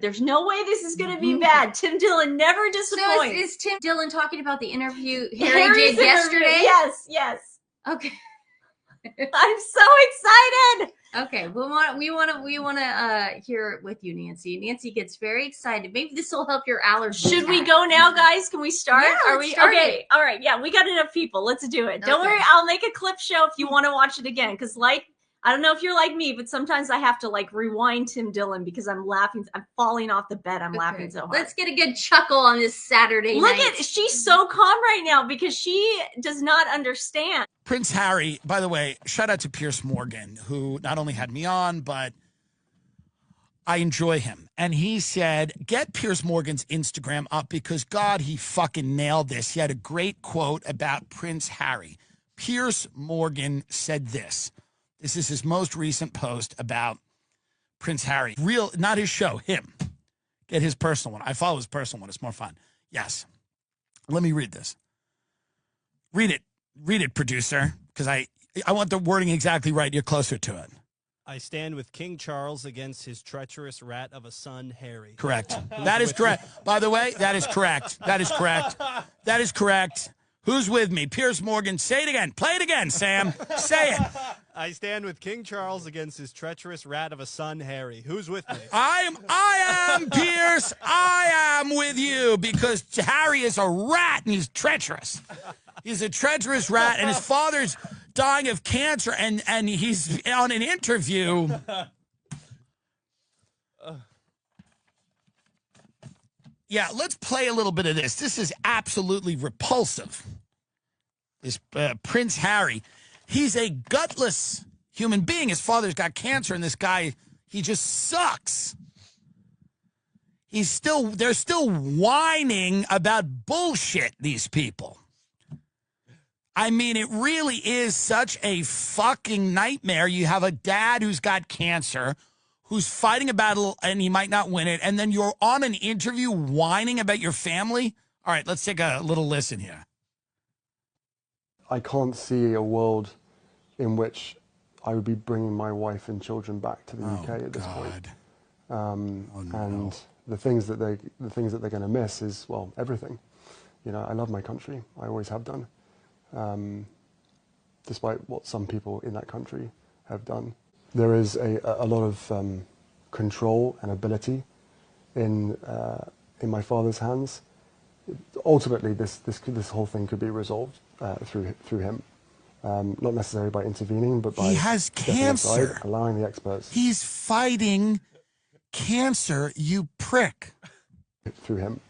There's no way this is going to be bad. Tim Dillon never disappoints. So is Tim Dillon talking about the interview Harry did yesterday? Yes, yes. Okay. I'm so excited. Okay, we want to hear it with you, Nancy. Nancy gets very excited. Maybe this will help your allergies. Should we go now, guys? Can we start? Yeah, Are we start okay? it. All right. Yeah, we got enough people. Let's do it. Don't worry. I'll make a clip show if you want to watch it again. Because I don't know if you're like me, but sometimes I have to rewind Tim Dillon because I'm laughing. I'm falling off the bed. I'm laughing so hard. Let's get a good chuckle on this Saturday night. She's so calm right now because she does not understand. Prince Harry, by the way, shout out to Piers Morgan, who not only had me on, but I enjoy him. And he said, get Piers Morgan's Instagram up because, God, he fucking nailed this. He had a great quote about Prince Harry. Piers Morgan said this. This is his most recent post about Prince Harry. Real, not his show, him. Get his personal one. I follow his personal one. It's more fun. Yes. Let me read this. Read it, producer, because I want the wording exactly right. You're closer to it. I stand with King Charles against his treacherous rat of a son, Harry. Correct. That is correct. By the way, that is correct. That is correct. That is correct. Who's with me? Piers Morgan. Say it again. Play it again, Sam. Say it. I stand with King Charles against his treacherous rat of a son, Harry. Who's with me? I am Piers. I am with you because Harry is a rat and he's treacherous. He's a treacherous rat, and his father's dying of cancer, and he's on an interview. Yeah, let's play a little bit of this. This is absolutely repulsive. This Prince Harry, he's a gutless human being. His father's got cancer, and this guy, he just sucks. They're still whining about bullshit, these people. I mean, it really is such a fucking nightmare. You have a dad who's got cancer, who's fighting a battle, and he might not win it, and then you're on an interview whining about your family? All right, let's take a little listen here. I can't see a world in which I would be bringing my wife and children back to the UK at this point. And the things that they're going to miss is, well, everything. You know, I love my country. I always have done. Despite what some people in that country have done. There is a lot of control and ability in my father's hands. Ultimately, this whole thing could be resolved through him. Not necessarily by intervening, but by he has cancer. Aside, allowing the experts. He's fighting cancer, you prick. Through him.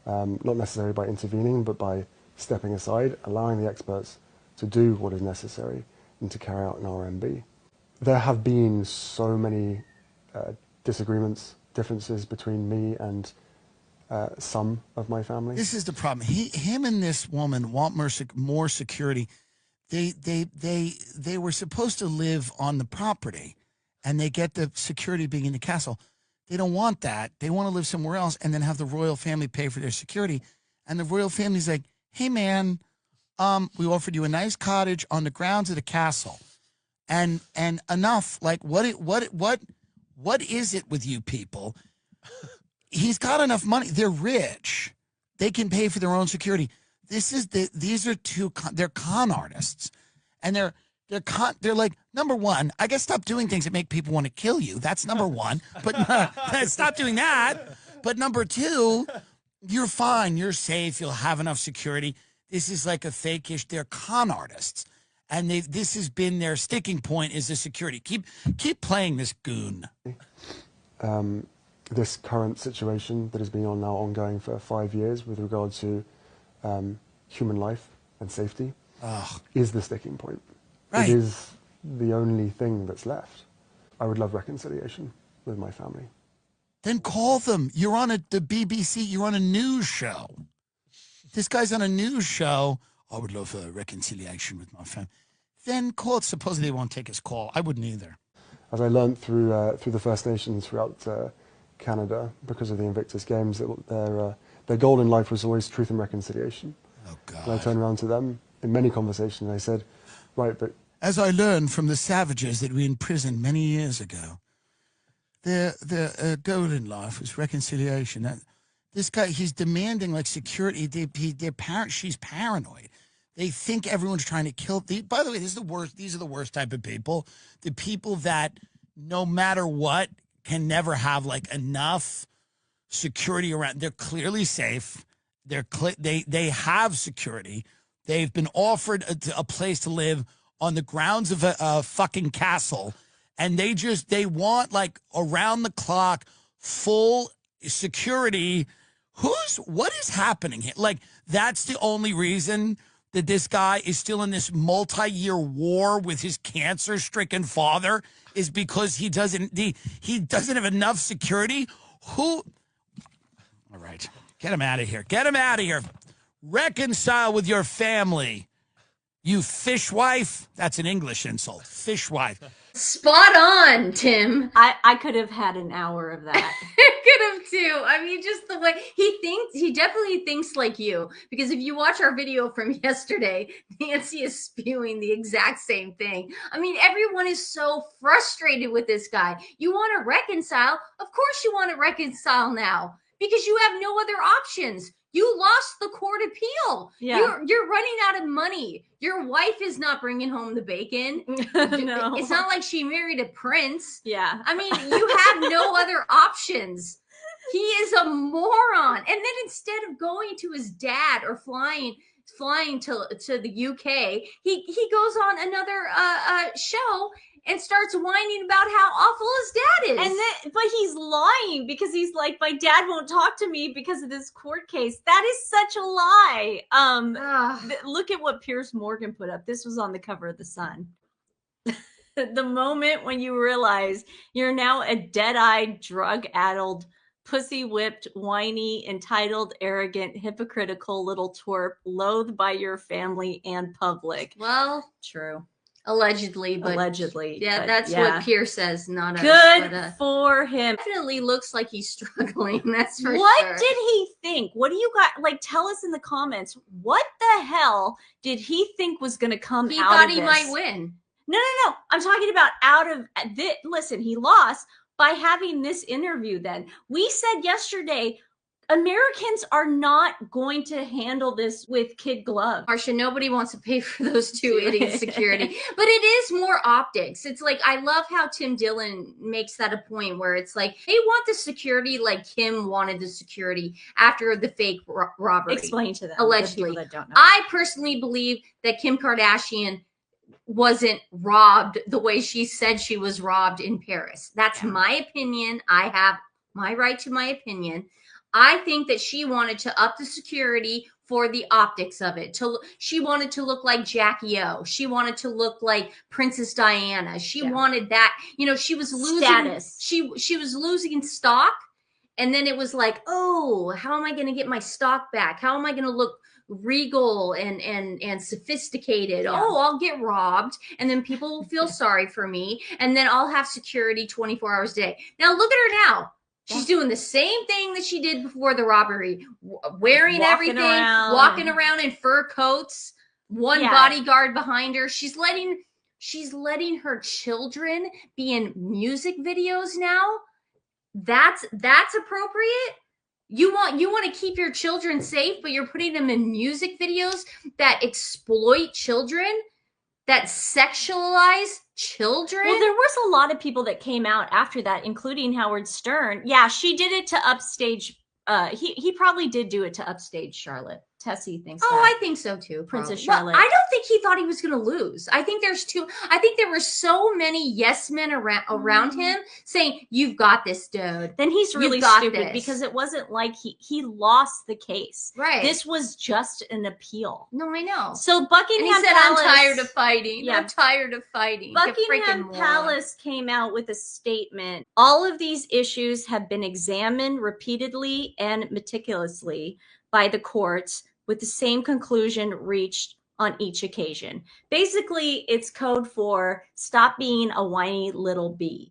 Not necessarily by intervening, but by stepping aside, allowing the experts to do what is necessary and to carry out an RMB. There have been so many disagreements, differences between me and some of my family. This is the problem. Him and this woman want more security. They were supposed to live on the property, and they get the security being in the castle. They don't want that. They want to live somewhere else and then have the royal family pay for their security. And the royal family's like, hey, man, we offered you a nice cottage on the grounds of the castle. And enough, like, what is it with you people? He's got enough money. They're rich. They can pay for their own security. They're con artists. And they're like, number one, I guess stop doing things that make people want to kill you. That's number one. But stop doing that. But number two, you're fine. You're safe. You'll have enough security. This is like a fake-ish. They're con artists. And this has been their sticking point is the security. Keep playing this goon. This current situation that has been ongoing for 5 years with regard to human life and safety is the sticking point. Right. It is the only thing that's left. I would love reconciliation with my family. Then call them. You're on the BBC. You're on a news show. This guy's on a news show. I would love a reconciliation with my family. Then call it. Supposedly they won't take his call. I wouldn't either. As I learned through the First Nations throughout Canada, because of the Invictus Games, their goal in life was always truth and reconciliation. Oh, God. And I turned around to them in many conversations and I said, right, but... As I learned from the savages that we imprisoned many years ago, the goal in life is reconciliation. That this guy, he's demanding like security. She's paranoid. They think everyone's trying to kill. By the way, this is the worst. These are the worst type of people. The people that no matter what can never have like enough security around. They're clearly safe. They have security. They've been offered a place to live on the grounds of a fucking castle, and they want like around the clock full security. What is happening here? Like, that's the only reason that this guy is still in this multi-year war with his cancer-stricken father, is because he doesn't have enough security. All right, get him out of here. Get him out of here. Reconcile with your family, you fishwife. That's an English insult. Fishwife. Spot on, Tim. I could have had an hour of that. Could have too. I mean, just the way he thinks, he definitely thinks like you. Because if you watch our video from yesterday, Nancy is spewing the exact same thing. I mean, everyone is so frustrated with this guy. You want to reconcile? Of course you want to reconcile now, because you have no other options. You lost the court appeal. Yeah. You're running out of money. Your wife is not bringing home the bacon. No. It's not like she married a prince. Yeah. I mean, you have no other options. He is a moron. And then instead of going to his dad or flying to the UK, he goes on another show and starts whining about how awful his dad is. But he's lying, because he's like, my dad won't talk to me because of this court case. That is such a lie. Look at what Piers Morgan put up. This was on the cover of The Sun. The moment when you realize you're now a dead-eyed, drug-addled, pussy-whipped, whiny, entitled, arrogant, hypocritical little twerp, loathed by your family and public. Well, true. Allegedly, but yeah, that's what Pierce says. Not good for him. Definitely looks like he's struggling. That's for what sure. Did he think? What do you got? Like, tell us in the comments. What the hell did he think was going to come out of this? He thought he might win. No. I'm talking about out of this. Listen, he lost by having this interview. Then we said yesterday, Americans are not going to handle this with kid gloves. Marcia, nobody wants to pay for those two idiots' security. But it is more optics. It's like, I love how Tim Dillon makes that a point where it's like, they want the security like Kim wanted the security after the fake robbery. Explain to them. Allegedly. The that don't know. I personally believe that Kim Kardashian wasn't robbed the way she said she was robbed in Paris. That's my opinion. I have my right to my opinion. I think that she wanted to up the security for the optics of it. She wanted to look like Jackie O. She wanted to look like Princess Diana. She wanted that. You know, she was losing status. She was losing stock, and then it was like, oh, how am I going to get my stock back? How am I going to look regal and sophisticated? Yeah. Oh, I'll get robbed, and then people will feel sorry for me, and then I'll have security 24 hours a day. Now look at her now. She's doing the same thing that she did before the robbery, wearing everything, walking around in fur coats, one bodyguard behind her. She's letting her children be in music videos now. That's appropriate. You want to keep your children safe, but you're putting them in music videos that exploit children, that sexualize children. Well, there was a lot of people that came out after that, including Howard Stern. Yeah, she did it to upstage. He probably did do it to upstage Charlotte. Tessie thinks that. I think so too. Princess Charlotte. Charlotte. I don't think he thought he was going to lose. I think there were so many yes men around him saying, "You've got this, dude." Then he's really stupid because it wasn't like he lost the case. Right. This was just an appeal. No, I know. So Buckingham and he said, Palace, "I'm tired of fighting. Yeah. I'm tired of fighting." Buckingham Palace came out with a statement. All of these issues have been examined repeatedly and meticulously by the courts, with the same conclusion reached on each occasion. Basically, it's code for stop being a whiny little bee.